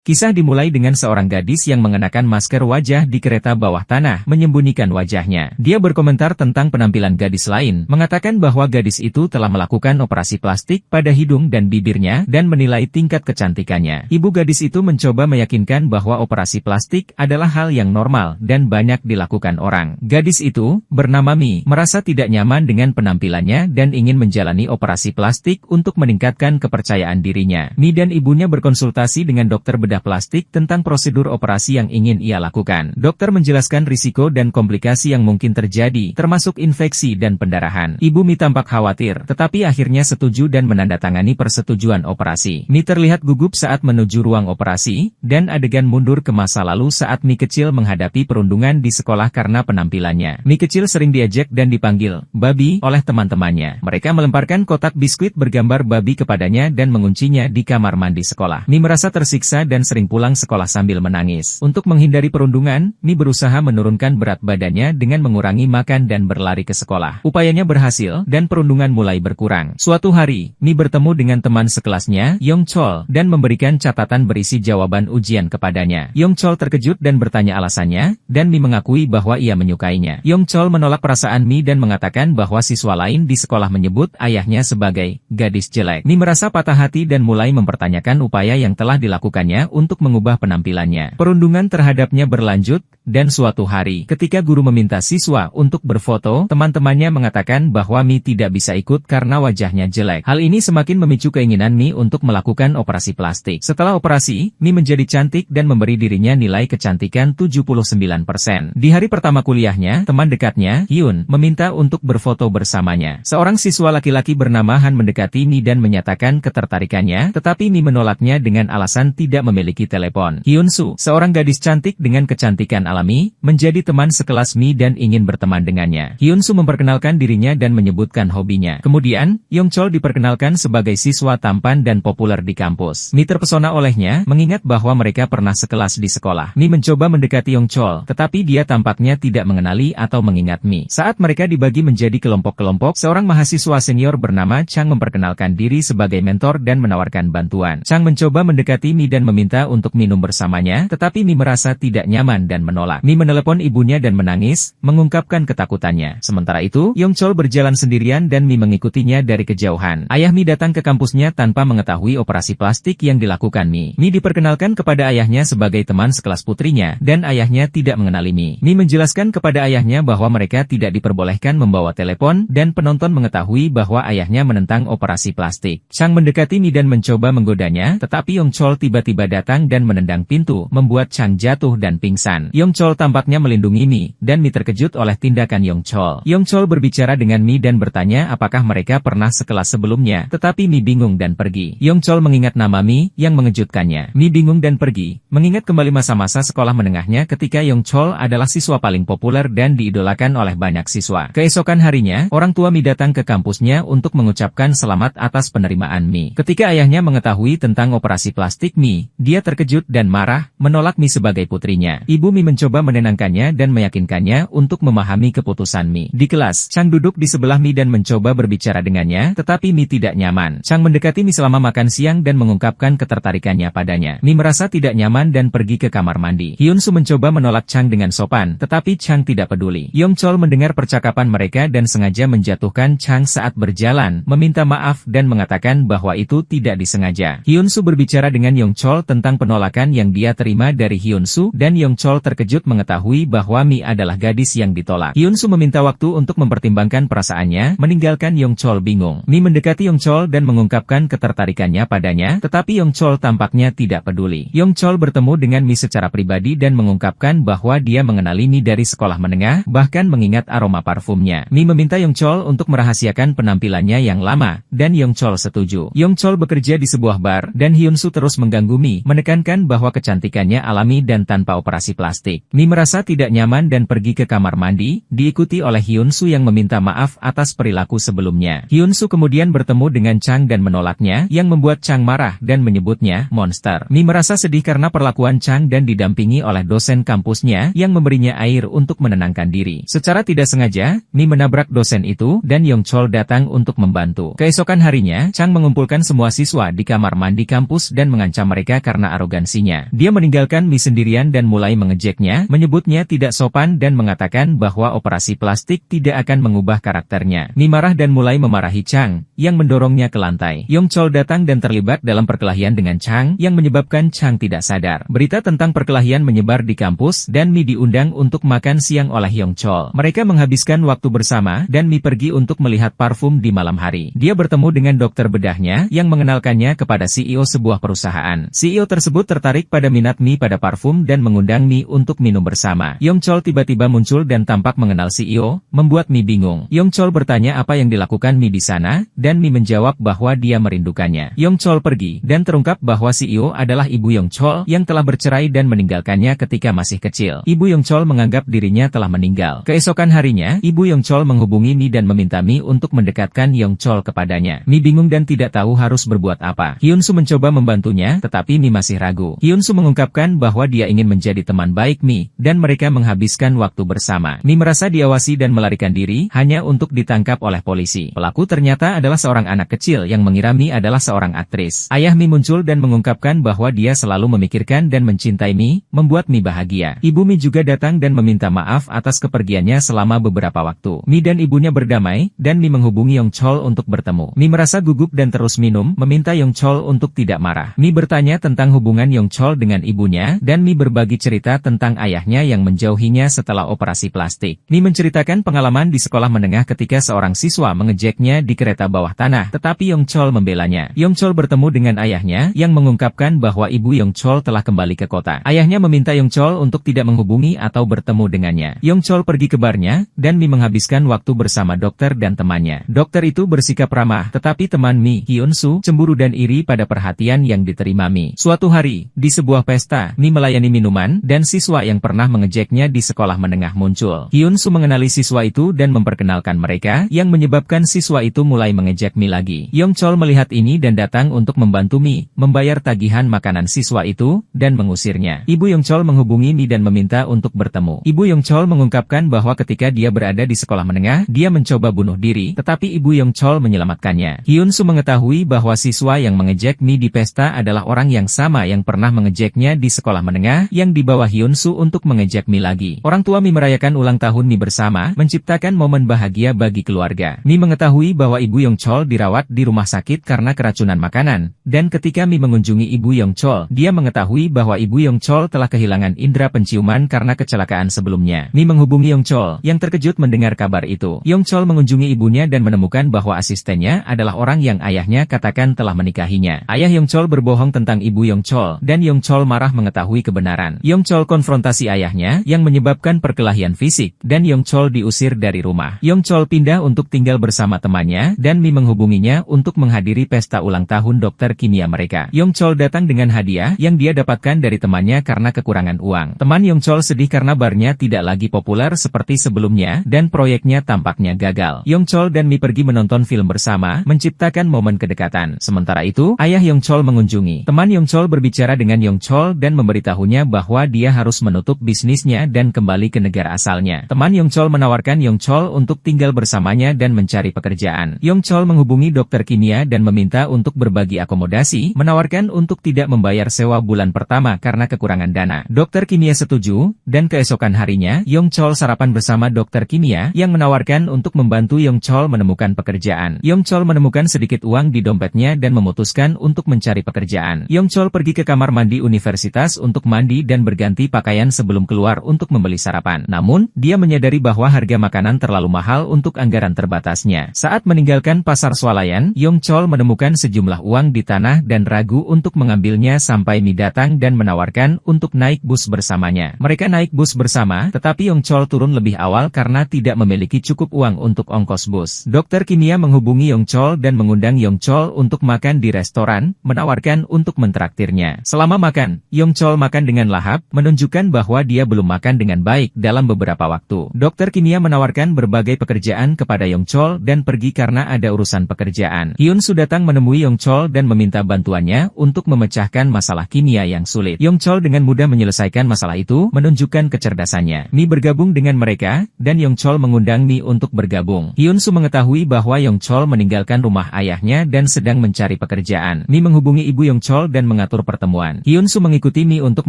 Kisah dimulai dengan seorang gadis yang mengenakan masker wajah di kereta bawah tanah, menyembunyikan wajahnya. Dia berkomentar tentang penampilan gadis lain, mengatakan bahwa gadis itu telah melakukan operasi plastik pada hidung dan bibirnya, dan menilai tingkat kecantikannya. Ibu gadis itu mencoba meyakinkan bahwa operasi plastik adalah hal yang normal, dan banyak dilakukan orang. Gadis itu, bernama Mi, merasa tidak nyaman dengan penampilannya, dan ingin menjalani operasi plastik untuk meningkatkan kepercayaan dirinya. Mi dan ibunya berkonsultasi dengan dokter bedah plastik tentang prosedur operasi yang ingin ia lakukan. Dokter menjelaskan risiko dan komplikasi yang mungkin terjadi, termasuk infeksi dan pendarahan. Ibu Mi tampak khawatir, tetapi akhirnya setuju dan menandatangani persetujuan operasi. Mi terlihat gugup saat menuju ruang operasi, dan adegan mundur ke masa lalu saat Mi kecil menghadapi perundungan di sekolah karena penampilannya. Mi kecil sering diejek dan dipanggil babi oleh teman-temannya. Mereka melemparkan kotak biskuit bergambar babi kepadanya dan menguncinya di kamar mandi sekolah. Mi merasa tersiksa dan sering pulang sekolah sambil menangis. Untuk menghindari perundungan, Mi berusaha menurunkan berat badannya dengan mengurangi makan dan berlari ke sekolah. Upayanya berhasil, dan perundungan mulai berkurang. Suatu hari, Mi bertemu dengan teman sekelasnya, Yong Chol, dan memberikan catatan berisi jawaban ujian kepadanya. Yong Chol terkejut dan bertanya alasannya, dan Mi mengakui bahwa ia menyukainya. Yong Chol menolak perasaan Mi dan mengatakan bahwa siswa lain di sekolah menyebut ayahnya sebagai gadis jelek. Mi merasa patah hati dan mulai mempertanyakan upaya yang telah dilakukannya untuk mengubah penampilannya. Perundungan terhadapnya berlanjut, dan suatu hari, ketika guru meminta siswa untuk berfoto, teman-temannya mengatakan bahwa Mi tidak bisa ikut karena wajahnya jelek. Hal ini semakin memicu keinginan Mi untuk melakukan operasi plastik. Setelah operasi, Mi menjadi cantik dan memberi dirinya nilai kecantikan 79%. Di hari pertama kuliahnya, teman dekatnya, Hyun, meminta untuk berfoto bersamanya. Seorang siswa laki-laki bernama Han mendekati Mi dan menyatakan ketertarikannya, tetapi Mi menolaknya dengan alasan tidak memiliki telepon. Hyun-soo, seorang gadis cantik dengan kecantikan alami, menjadi teman sekelas Mi dan ingin berteman dengannya. Hyun-soo memperkenalkan dirinya dan menyebutkan hobinya. Kemudian, Yong Chol diperkenalkan sebagai siswa tampan dan populer di kampus. Mi terpesona olehnya, mengingat bahwa mereka pernah sekelas di sekolah. Mi mencoba mendekati Yong Chol, tetapi dia tampaknya tidak mengenali atau mengingat Mi. Saat mereka dibagi menjadi kelompok-kelompok, seorang mahasiswa senior bernama Chang memperkenalkan diri sebagai mentor dan menawarkan bantuan. Chang mencoba mendekati Mi dan meminta untuk minum bersamanya, tetapi Mi merasa tidak nyaman dan menolak. Mi menelepon ibunya dan menangis, mengungkapkan ketakutannya. Sementara itu, Yong Chol berjalan sendirian dan Mi mengikutinya dari kejauhan. Ayah Mi datang ke kampusnya tanpa mengetahui operasi plastik yang dilakukan Mi. Mi diperkenalkan kepada ayahnya sebagai teman sekelas putrinya, dan ayahnya tidak mengenali Mi. Mi menjelaskan kepada ayahnya bahwa mereka tidak diperbolehkan membawa telepon, dan penonton mengetahui bahwa ayahnya menentang operasi plastik. Chang mendekati Mi dan mencoba menggodanya, tetapi Yong Chol tiba-tiba datang dan menendang pintu, membuat Chang jatuh dan pingsan. Yong Chol tampaknya melindungi Mi, dan Mi terkejut oleh tindakan Yong Chol. Yong Chol berbicara dengan Mi dan bertanya apakah mereka pernah sekelas sebelumnya, tetapi Mi bingung dan pergi. Yong Chol mengingat nama Mi, yang mengejutkannya. Mi bingung dan pergi, mengingat kembali masa-masa sekolah menengahnya ketika Yong Chol adalah siswa paling populer dan diidolakan oleh banyak siswa. Keesokan harinya, orang tua Mi datang ke kampusnya untuk mengucapkan selamat atas penerimaan Mi. Ketika ayahnya mengetahui tentang operasi plastik Mi, dia terkejut dan marah, menolak Mi sebagai putrinya. Ibu Mi mencoba menenangkannya dan meyakinkannya untuk memahami keputusan Mi. Di kelas, Chang duduk di sebelah Mi dan mencoba berbicara dengannya, tetapi Mi tidak nyaman. Chang mendekati Mi selama makan siang dan mengungkapkan ketertarikannya padanya. Mi merasa tidak nyaman dan pergi ke kamar mandi. Hyun-soo mencoba menolak Chang dengan sopan, tetapi Chang tidak peduli. Yong Chol mendengar percakapan mereka dan sengaja menjatuhkan Chang saat berjalan, meminta maaf dan mengatakan bahwa itu tidak disengaja. Hyun-soo berbicara dengan Yong Chol tentang penolakan yang dia terima dari Hyun-soo, dan Yong Chol terkejut mengetahui bahwa Mi adalah gadis yang ditolak. Hyun-soo meminta waktu untuk mempertimbangkan perasaannya, meninggalkan Yong Chol bingung. Mi mendekati Yong Chol dan mengungkapkan ketertarikannya padanya, tetapi Yong Chol tampaknya tidak peduli. Yong Chol bertemu dengan Mi secara pribadi dan mengungkapkan bahwa dia mengenali Mi dari sekolah menengah, bahkan mengingat aroma parfumnya. Mi meminta Yong Chol untuk merahasiakan penampilannya yang lama, dan Yong Chol setuju. Yong Chol bekerja di sebuah bar, dan Hyun-soo terus mengganggu Mi, menekankan bahwa kecantikannya alami dan tanpa operasi plastik. Mi merasa tidak nyaman dan pergi ke kamar mandi, diikuti oleh Hyun-soo yang meminta maaf atas perilaku sebelumnya. Hyun-soo kemudian bertemu dengan Chang dan menolaknya, yang membuat Chang marah dan menyebutnya monster. Mi merasa sedih karena perlakuan Chang dan didampingi oleh dosen kampusnya yang memberinya air untuk menenangkan diri. Secara tidak sengaja, Mi menabrak dosen itu, dan Yong Chol datang untuk membantu. Keesokan harinya, Chang mengumpulkan semua siswa di kamar mandi kampus dan mengancam mereka karena arogansinya. Dia meninggalkan Mi sendirian dan mulai mengejeknya, menyebutnya tidak sopan dan mengatakan bahwa operasi plastik tidak akan mengubah karakternya. Mi marah dan mulai memarahi Chang, yang mendorongnya ke lantai. Yong Chol datang dan terlibat dalam perkelahian dengan Chang, yang menyebabkan Chang tidak sadar. Berita tentang perkelahian menyebar di kampus, dan Mi diundang untuk makan siang oleh Yong Chol. Mereka menghabiskan waktu bersama, dan Mi pergi untuk melihat parfum di malam hari. Dia bertemu dengan dokter bedahnya, yang mengenalkannya kepada CEO sebuah perusahaan. CEO tersebut tertarik pada minat Mi pada parfum dan mengundang Mi untuk minum bersama. Yong Chol tiba-tiba muncul dan tampak mengenal CEO, membuat Mi bingung. Yong Chol bertanya apa yang dilakukan Mi di sana, dan Mi menjawab bahwa dia merindukannya. Yong Chol pergi, dan terungkap bahwa CEO adalah ibu Yong Chol yang telah bercerai dan meninggalkannya ketika masih kecil. Ibu Yong Chol menganggap dirinya telah meninggal. Keesokan harinya, ibu Yong Chol menghubungi Mi dan meminta Mi untuk mendekatkan Yong Chol kepadanya. Mi bingung dan tidak tahu harus berbuat apa. Hyun Soo mencoba membantunya, tetapi Mi masih ragu. Hyun Soo mengungkapkan bahwa dia ingin menjadi teman baik Mi, dan mereka menghabiskan waktu bersama. Mi merasa diawasi dan melarikan diri, hanya untuk ditangkap oleh polisi. Pelaku ternyata adalah seorang anak kecil yang mengira Mi adalah seorang aktris. Ayah Mi muncul dan mengungkapkan bahwa dia selalu memikirkan dan mencintai Mi, membuat Mi bahagia. Ibu Mi juga datang dan meminta maaf atas kepergiannya selama beberapa waktu. Mi dan ibunya berdamai, dan Mi menghubungi Yong Chol untuk bertemu. Mi merasa gugup dan terus minum, meminta Yong Chol untuk tidak marah. Mi bertanya tentang hubungan Yong Chol dengan ibunya, dan Mi berbagi cerita tentang ayahnya yang menjauhinya setelah operasi plastik. Mi menceritakan pengalaman di sekolah menengah ketika seorang siswa mengejeknya di kereta bawah tanah, tetapi Yong Chol membelanya. Yong Chol bertemu dengan ayahnya, yang mengungkapkan bahwa ibu Yong Chol telah kembali ke kota. Ayahnya meminta Yong Chol untuk tidak menghubungi atau bertemu dengannya. Yong Chol pergi ke barnya, dan Mi menghabiskan waktu bersama dokter dan temannya. Dokter itu bersikap ramah, tetapi teman Mi, Hyun Soo, cemburu dan iri pada perhatian yang diterima Mi. Suatu hari, di sebuah pesta, Mi melayani minuman, dan siswa yang pernah mengejeknya di sekolah menengah muncul. Hyun Soo mengenali siswa itu dan memperkenalkan mereka, yang menyebabkan siswa itu mulai mengejek Mi lagi. Yong Chol melihat ini dan datang untuk membantu Mi, membayar tagihan makanan siswa itu, dan mengusirnya. Ibu Yong Chol menghubungi Mi dan meminta untuk bertemu. Ibu Yong Chol mengungkapkan bahwa ketika dia berada di sekolah menengah, dia mencoba bunuh diri, tetapi ibu Yong Chol menyelamatkannya. Hyun Soo mengetahui bahwa siswa yang mengejek Mi di pesta adalah orang yang sama yang pernah mengejeknya di sekolah menengah, yang dibawa Hyun Soo untuk mengejek Mi lagi. Orang tua Mi merayakan ulang tahun Mi bersama, menciptakan momen bahagia bagi keluarga. Mi mengetahui bahwa ibu Yong Chol dirawat di rumah sakit karena keracunan makanan, dan ketika Mi mengunjungi ibu Yong Chol, dia mengetahui bahwa ibu Yong Chol telah kehilangan indera penciuman karena kecelakaan sebelumnya. Mi menghubungi Yong Chol, yang terkejut mendengar kabar itu. Yong Chol mengunjungi ibunya dan menemukan bahwa asistennya adalah orang yang ayahnya katakan telah menikahinya. Ayah Yong Chol berbohong tentang ibu Yong Chol, dan Yong Chol marah mengetahui kebenaran. Yong Chol konfrontasi ayahnya, yang menyebabkan perkelahian fisik, dan Yong Chol diusir dari rumah. Yong Chol pindah untuk tinggal bersama temannya, dan Mi menghubunginya untuk menghadiri pesta ulang tahun dokter kimia mereka. Yong Chol datang dengan hadiah yang dia dapatkan dari temannya karena kekurangan uang. Teman Yong Chol sedih karena barnya tidak lagi populer seperti sebelumnya, dan proyeknya tampaknya gagal. Yong Chol dan Mi pergi menonton film bersama, menciptakan momen kedekatan. Sementara itu, ayah Yong Chol mengunjungi. Teman Yong Chol berbicara dengan Yong Chol dan memberitahunya bahwa dia harus menutup bisnisnya dan kembali ke negara asalnya. Teman Yong Chol menawarkan Yong Chol untuk tinggal bersamanya dan mencari pekerjaan. Yong Chol menghubungi dokter kimia dan meminta untuk berbagi akomodasi, menawarkan untuk tidak membayar sewa bulan pertama karena kekurangan dana. Dokter kimia setuju, dan keesokan harinya, Yong Chol sarapan bersama dokter kimia, yang menawarkan untuk membantu Yong Chol menemukan pekerjaan. Yong Chol menemukan sedikit uang di dompetnya dan memutuskan untuk mencari pekerjaan. Yong Chol pergi ke kamar mandi universitas untuk mandi dan berganti pakaian sebelum keluar untuk membeli sarapan. Namun, dia menyadari bahwa harga makanan terlalu mahal untuk anggaran terbatasnya. Saat meninggalkan pasar swalayan, Yong Chol menemukan sejumlah uang di tanah dan ragu untuk mengambilnya sampai Mi datang dan menawarkan untuk naik bus bersamanya. Mereka naik bus bersama, tetapi Yong Chol turun lebih awal karena tidak memiliki cukup uang untuk ongkos bus. Dokter kimia menghubungi Yong Chol dan mengundang Yong Chol untuk makan di restoran, menawarkan untuk mentraktirnya. Selama makan, Yong Chol makan dengan lahap, menunjukkan bahwa dia belum makan dengan baik dalam beberapa waktu. Dokter kimia menawarkan berbagai pekerjaan kepada Yong Chol dan pergi karena ada urusan pekerjaan. Hyun Soo datang menemui Yong Chol dan meminta bantuannya untuk memecahkan masalah kimia yang sulit. Yong Chol dengan mudah menyelesaikan masalah itu, menunjukkan kecerdasannya. Mi bergabung dengan mereka, dan Yong Chol mengundang Mi untuk bergabung. Hyun Soo mengetahui bahwa Yong Chol meninggalkan rumah ayahnya dan sedang mencari pekerjaan. Mi menghubungi ibu Yong Chol dan mengatur pertemuan. Hyun-soo mengikuti Mi untuk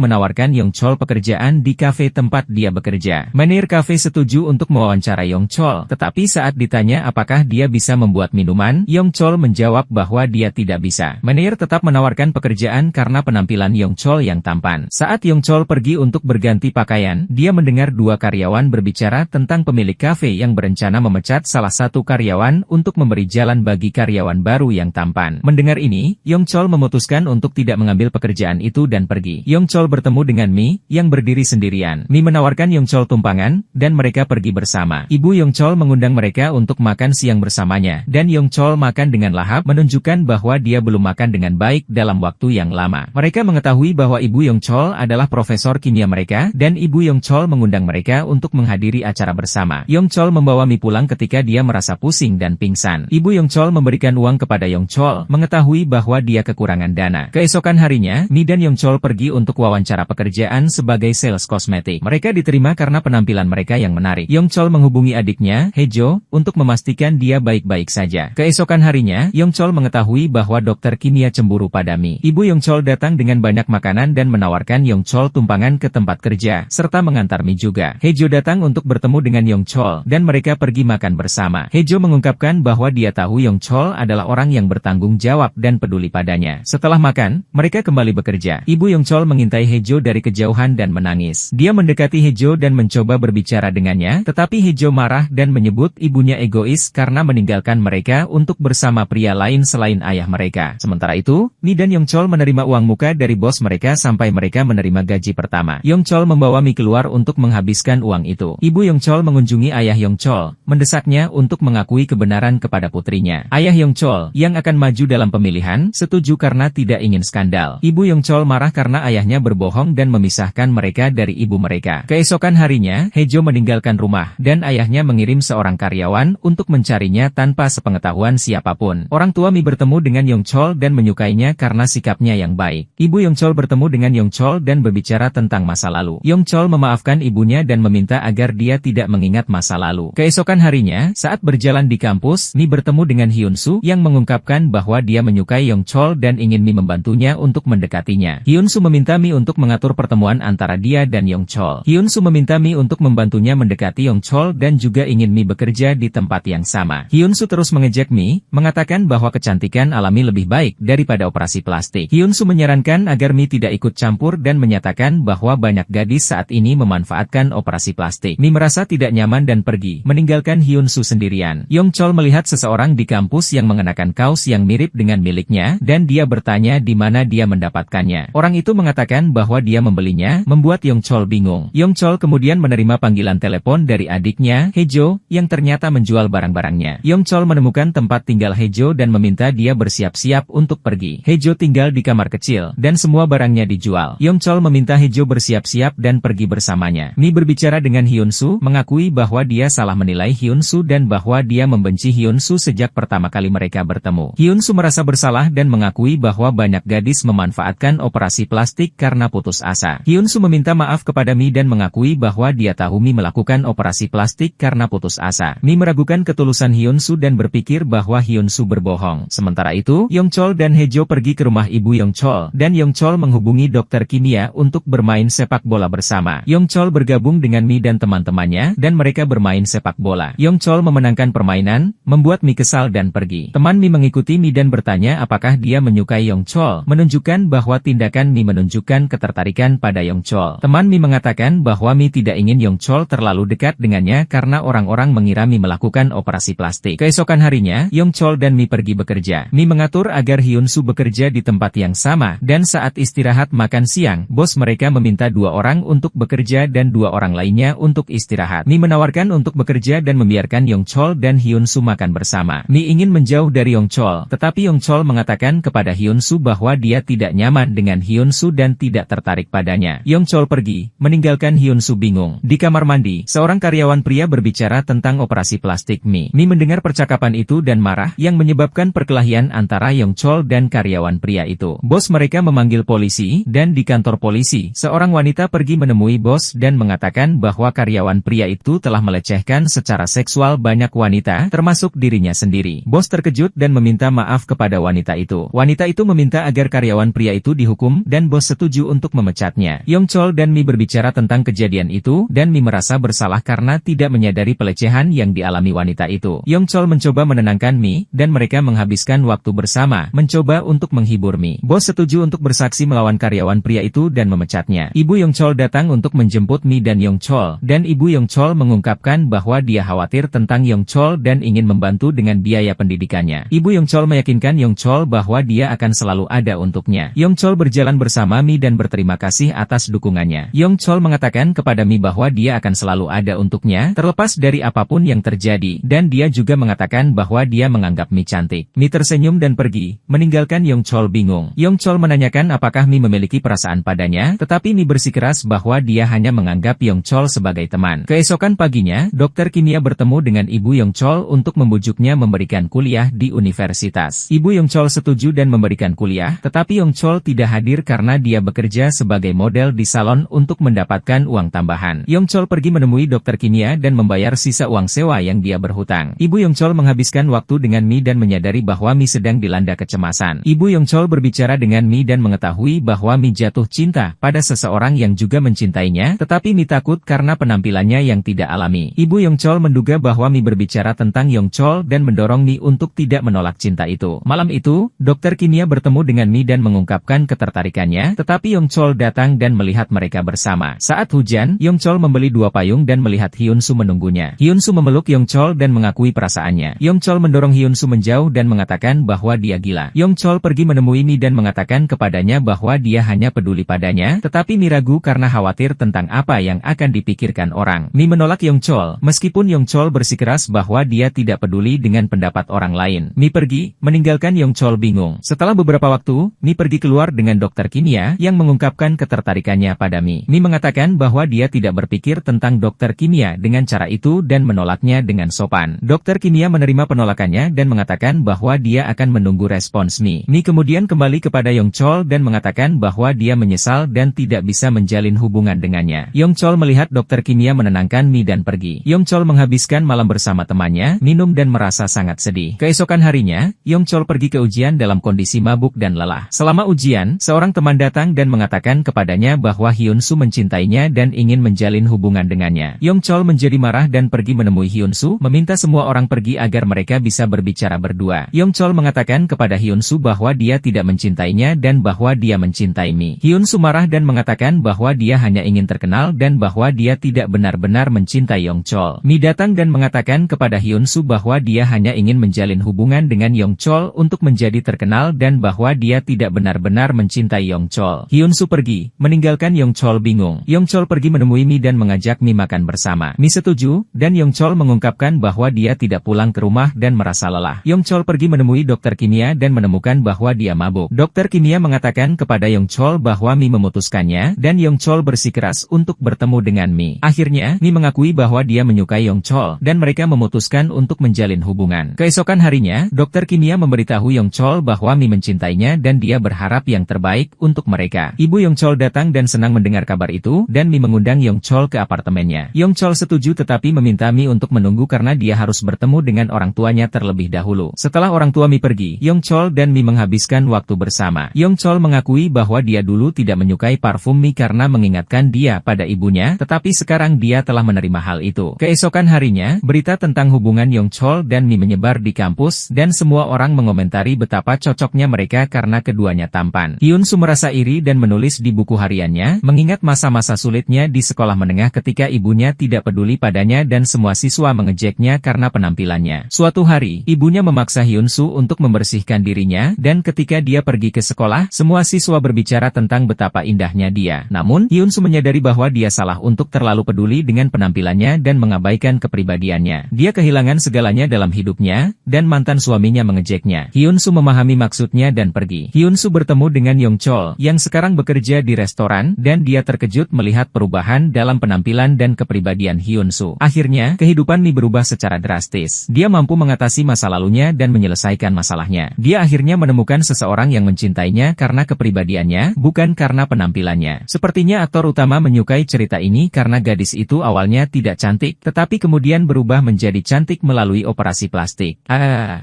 menawarkan Yong-chol pekerjaan di kafe tempat dia bekerja. Manajer kafe setuju untuk mewawancara Yong-chol, tetapi saat ditanya apakah dia bisa membuat minuman, Yong-chol menjawab bahwa dia tidak bisa. Manajer tetap menawarkan pekerjaan karena penampilan Yong-chol yang tampan. Saat Yong-chol pergi untuk berganti pakaian, dia mendengar dua karyawan berbicara tentang pemilik kafe yang berencana memecat salah satu karyawan untuk memberi jalan bagi karyawan baru yang tampan. Mendengar ini, Yong-chol memutuskan untuk tidak mengambil pekerjaan itu dan pergi. Yong-chol bertemu dengan Mi, yang berdiri sendirian. Mi menawarkan Yong-chol tumpangan, dan mereka pergi bersama. Ibu Yong-chol mengundang mereka untuk makan siang bersamanya, dan Yong-chol makan dengan lahap menunjukkan bahwa dia belum makan dengan baik dalam waktu yang lama. Mereka mengetahui bahwa Ibu Yong-chol adalah profesor kimia mereka, dan Ibu Yong-chol mengundang mereka untuk menghadiri acara bersama. Yong-chol membawa Mi pulang ketika dia merasa pusing dan pingsan. Ibu Yong-chol memberikan uang kepada Yong-chol, mengetahui bahwa dia kekurangan dana. Keesokan harinya, Mi dan Yong-chol pergi untuk wawancara pekerjaan sebagai sales kosmetik. Mereka diterima karena penampilan mereka yang menarik. Yong-chol menghubungi adiknya, Hae-jo, untuk memastikan dia baik-baik saja. Keesokan harinya, Yong-chol mengetahui bahwa dokter kimia cemburu pada Mi. Ibu Yong-chol datang dengan banyak makanan dan menawarkan Yong-chol tumpangan ke tempat kerja, serta mengantar Mi juga. Hae-jo datang untuk bertemu dengan Yong-chol, dan mereka pergi makan bersama. Hae-jo mengungkapkan bahwa dia tahu Yong-chol adalah orang yang bertanggung jawab dan peduli padanya. Setelah makan, mereka kembali bekerja. Ibu Yong-chol mengintai Hae-jo dari kejauhan dan menangis. Dia mendekati Hae-jo dan mencoba berbicara dengannya, tetapi Hae-jo marah dan menyebut ibunya egois karena meninggalkan mereka untuk bersama pria lain selain ayah mereka. Sementara itu, Mi dan Yong-chol menerima uang muka dari bos mereka sampai mereka menerima gaji pertama. Yong-chol membawa Mi keluar untuk menghabiskan uang itu. Ibu Yong-chol mengunjungi ayah Yong-chol, mendesaknya untuk mengakui kebenaran kepada putrinya. Ayah Yong-chol, yang akan maju dalam pemilihan, setuju karena tidak ingin skandal. Ibu Yong-chol marah karena ayahnya berbohong dan memisahkan mereka dari ibu mereka. Keesokan harinya, Hae-jo meninggalkan rumah, dan ayahnya mengirim seorang karyawan untuk mencarinya tanpa sepengetahuan siapapun. Orang tua Mi bertemu dengan Yong-chol dan menyukainya karena sikapnya yang baik. Ibu Yong-chol bertemu dengan Yong-chol dan berbicara tentang masa lalu. Yong-chol memaafkan ibunya dan meminta agar dia tidak mengingat masa lalu. Keesokan harinya, saat berjalan di kampus, Mi bertemu dengan Hyun-soo yang mengungkapkan bahwa dia menyukai Yong-chol dan ingin Mi membantunya untuk mendekatinya. Hyun-soo meminta Mi untuk mengatur pertemuan antara dia dan Yong-chol. Hyun-soo meminta Mi untuk membantunya mendekati Yong-chol dan juga ingin Mi bekerja di tempat yang sama. Hyun-soo terus mengejek Mi, mengatakan bahwa kecantikan alami lebih baik daripada operasi plastik. Hyun-soo menyarankan agar Mi tidak ikut campur dan menyatakan bahwa banyak gadis saat ini memanfaatkan operasi plastik. Mi merasa tidak nyaman dan pergi, meninggalkan Hyun-soo sendirian. Yong-chol melihat seseorang di kampus yang mengenakan kaos yang mirip dengan miliknya, dan dia bertanya di mana dia mendapatkannya. Orang itu mengatakan bahwa dia membelinya, membuat Yong-chol bingung. Yong-chol kemudian menerima panggilan telepon dari adiknya, Hae-jo, yang ternyata menjual barang-barangnya. Yong-chol menemukan tempat tinggal Hae-jo dan meminta dia bersiap-siap untuk pergi. Hae-jo tinggal di kamar kecil, dan semua barangnya dijual. Yong-chol meminta Hae-jo bersiap-siap dan pergi bersamanya. Mi berbicara dengan Hyun-soo, mengakui bahwa dia salah menilai Hyun-soo dan bahwa dia membenci Hyun-soo sejak pertama kali mereka bertemu. Hyun-soo merasa bersalah dan mengakui bahwa banyak gadis memanfaatkan operasi plastik karena putus asa. Hyun-soo meminta maaf kepada Mi dan mengakui bahwa dia tahu Mi melakukan operasi plastik karena putus asa. Mi meragukan ketulusan Hyun-soo dan berpikir bahwa Hyun-soo berbohong. Sementara itu, Yong-chol dan Hae-jo pergi ke rumah ibu Yong-chol, dan Yong-chol menghubungi dokter kimia untuk bermain sepak bola bersama. Yong-chol bergabung dengan Mi dan teman-temannya, dan mereka bermain sepak bola. Yong-chol memenangkan permainan, membuat Mi kesal dan pergi. Teman Mi mengikuti Mi dan bertanya apakah dia menyukai Yong-chol, menunjukkan bahwa tindakan Mi menunjukkan ketertarikan pada Yong-chol. Teman Mi mengatakan bahwa Mi tidak ingin Yong-chol terlalu dekat dengannya karena orang-orang mengira Mi melakukan operasi plastik. Keesokan harinya, Yong-chol dan Mi pergi bekerja. Mi mengatur agar Hyun-soo bekerja di tempat yang sama, dan saat istirahat makan siang, bos mereka meminta 2 orang untuk bekerja dan 2 orang lainnya untuk istirahat. Mi menawarkan untuk bekerja dan membiarkan Yong-chol dan Hyun-soo makan bersama. Mi ingin menjauh dari Yong-chol, tetapi Yong-chol mengatakan kepada Hyun-soo bahwa dia tidak nyaman dengan Hyun-soo dan tidak tertarik padanya. Yong-chol pergi, meninggalkan Hyun-soo bingung. Di kamar mandi, seorang karyawan pria berbicara tentang operasi plastik Mi. Mi mendengar percakapan itu dan marah, yang menyebabkan perkelahian antara Yong-chol dan karyawan pria itu. Bos mereka memanggil polisi, dan di kantor polisi, seorang wanita pergi menemui bos dan mengatakan bahwa karyawan pria itu telah melecehkan secara seksual banyak wanita, termasuk dirinya sendiri. Bos terkejut dan meminta maaf kepada wanita itu. Wanita itu meminta agar karyawan pria itu dihukum dan bos setuju untuk memecatnya. Yong Chol dan Mi berbicara tentang kejadian itu dan Mi merasa bersalah karena tidak menyadari pelecehan yang dialami wanita itu. Yong Chol mencoba menenangkan Mi dan mereka menghabiskan waktu bersama, mencoba untuk menghibur Mi. Bos setuju untuk bersaksi melawan karyawan pria itu dan memecatnya. Ibu Yong Chol datang untuk menjemput Mi dan Yong Chol, dan Ibu Yong Chol mengungkapkan bahwa dia khawatir tentang Yong Chol dan ingin membantu dengan biaya pendidikannya. Ibu Yong Chol meyakinkan Yong Chol bahwa dia akan selalu ada untuknya. Yong Chol berjalan bersama Mi dan berterima kasih atas dukungannya. Yong Chol mengatakan kepada Mi bahwa dia akan selalu ada untuknya, terlepas dari apapun yang terjadi, dan dia juga mengatakan bahwa dia menganggap Mi cantik. Mi tersenyum dan pergi, meninggalkan Yong Chol bingung. Yong Chol menanyakan apakah Mi memiliki perasaan padanya, tetapi Mi bersikeras bahwa dia hanya menganggap Yong Chol sebagai teman. Keesokan paginya, dokter kimia bertemu dengan Ibu Yong Chol untuk membujuknya memberikan kuliah di universitas. Ibu Yong Chol setuju dan memberikan kuliah, tetapi Yong Chol tidak hadir karena dia bekerja sebagai model di salon untuk mendapatkan uang tambahan. Yong Chol pergi menemui dokter kimia dan membayar sisa uang sewa yang dia berhutang. Ibu Yong Chol menghabiskan waktu dengan Mi dan menyadari bahwa Mi sedang dilanda kecemasan. Ibu Yong Chol berbicara dengan Mi dan mengetahui bahwa Mi jatuh cinta pada seseorang yang juga mencintainya, tetapi Mi takut karena penampilannya yang tidak alami. Ibu Yong Chol menduga bahwa Mi berbicara tentang Yong Chol dan mendorong Mi untuk tidak menolak cinta itu. Malam itu, dokter kimia bertemu dengan Mi dan mengungkapkan ketertarikannya, tetapi Yong Chol datang dan melihat mereka bersama. Saat hujan, Yong Chol membeli 2 payung dan melihat Hyun Soo menunggunya. Hyun Soo memeluk Yong Chol dan mengakui perasaannya. Yong Chol mendorong Hyun Soo menjauh dan mengatakan bahwa dia gila. Yong Chol pergi menemui Mi dan mengatakan kepadanya bahwa dia hanya peduli padanya, tetapi Mi ragu karena khawatir tentang apa yang akan dipikirkan orang. Mi menolak Yong Chol, meskipun Yong Chol bersikeras bahwa dia tidak peduli dengan pendapat orang lain. Mi pergi, meninggalkan Yong Chol bingung. Setelah beberapa waktu, Mi pergi keluar dengan dokter kimia yang mengungkapkan ketertarikannya pada Mi. Mi mengatakan bahwa dia tidak berpikir tentang dokter kimia dengan cara itu dan menolaknya dengan sopan. Dokter kimia menerima penolakannya dan mengatakan bahwa dia akan menunggu respons Mi. Mi kemudian kembali kepada Yong Chol dan mengatakan bahwa dia menyesal dan tidak bisa menjalin hubungan dengannya. Yong Chol melihat dokter kimia menenangkan Mi dan pergi. Yong Chol menghabiskan malam bersama temannya, minum dan merasa sangat sedih. Keesokan harinya, Yong Chol pergi ke ujian dalam kondisi mabuk dan lelah. Selama ujian, seorang teman datang dan mengatakan kepadanya bahwa Hyun Soo mencintainya dan ingin menjalin hubungan dengannya. Yong Chol menjadi marah dan pergi menemui Hyun Soo, meminta semua orang pergi agar mereka bisa berbicara berdua. Yong Chol mengatakan kepada Hyun Soo bahwa dia tidak mencintainya dan bahwa dia mencintai Mi. Hyun Soo marah dan mengatakan bahwa dia hanya ingin terkenal dan bahwa dia tidak benar-benar mencintai Yong Chol. Mi datang dan mengatakan kepada Hyun Soo bahwa dia hanya ingin menjalin hubungan dengan Yong Chol untuk menjadi terkenal dan bahwa dia tidak benar-benar mencintai Yong Chol. Hyun Soo pergi, meninggalkan Yong Chol bingung. Yong Chol pergi menemui Mi dan mengajak Mi makan bersama. Mi setuju, dan Yong Chol mengungkapkan bahwa dia tidak pulang ke rumah dan merasa lelah. Yong Chol pergi menemui dokter kimia dan menemukan bahwa dia mabuk. Dokter kimia mengatakan kepada Yong Chol bahwa Mi memutuskannya, dan Yong Chol bersikeras untuk bertemu dengan Mi. Akhirnya, Mi mengakui bahwa dia menyukai Yong Chol, dan mereka memutuskan untuk menjalin hubungan. Keesokan harinya, dokter kimia memberitahu Yong Chol bahwa Mi mencintainya dan dia berharap yang terbaik untuk mereka. Ibu Yong Chol datang dan senang mendengar kabar itu, dan Mi mengundang Yong Chol ke apartemennya. Yong Chol setuju tetapi meminta Mi untuk menunggu karena dia harus bertemu dengan orang tuanya terlebih dahulu. Setelah orang tua Mi pergi, Yong Chol dan Mi menghabiskan waktu bersama. Yong Chol mengakui bahwa dia dulu tidak menyukai parfum Mi karena mengingatkan dia pada ibunya, tetapi sekarang dia telah menerima hal itu. Keesokan harinya, berita tentang hubungan Yong Chol dan Mi menyebar di kampus, dan semua orang mengomentari betapa cocoknya mereka karena keduanya tampan. Hyun Soo merasa iri dan menulis di buku hariannya, mengingat masa-masa sulitnya di sekolah menengah ketika ibunya tidak peduli padanya dan semua siswa mengejeknya karena penampilannya. Suatu hari, ibunya memaksa Hyun Soo untuk membersihkan dirinya, dan ketika dia pergi ke sekolah, semua siswa berbicara tentang betapa indahnya dia. Namun, Hyun Soo menyadari bahwa dia salah untuk terlalu peduli dengan penampilannya dan mengabaikan kepribadiannya. Dia kehilangan segalanya dalam hidupnya, dan mantan suaminya mengejeknya. Hyun Soo memahami maksudnya dan pergi. Hyun Soo bertemu dengan Yong Chol, yang sekarang bekerja di restoran, dan dia terkejut melihat perubahan dalam penampilan dan kepribadian Hyun Soo. Akhirnya, kehidupan Mi berubah secara drastis. Dia mampu mengatasi masa lalunya dan menyelesaikan masalahnya. Dia akhirnya menemukan seseorang yang mencintainya karena kepribadiannya, bukan karena penampilannya. Sepertinya aktor utama menyukai cerita ini karena gadis itu awalnya tidak cantik, tetapi kemudian berubah menjadi cantik melalui operasi plastik.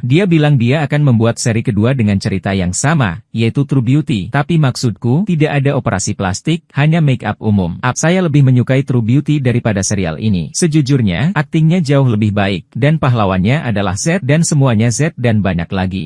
Dia bilang dia akan membuat seri kedua dengan cerita yang sama, yaitu True Beauty. Tapi maksudku, tidak ada operasi plastik, hanya make up umum. Saya lebih menyukai True Beauty daripada serial ini. Sejujurnya, aktingnya jauh lebih baik, dan pahlawannya adalah Z dan semuanya Z dan banyak lagi.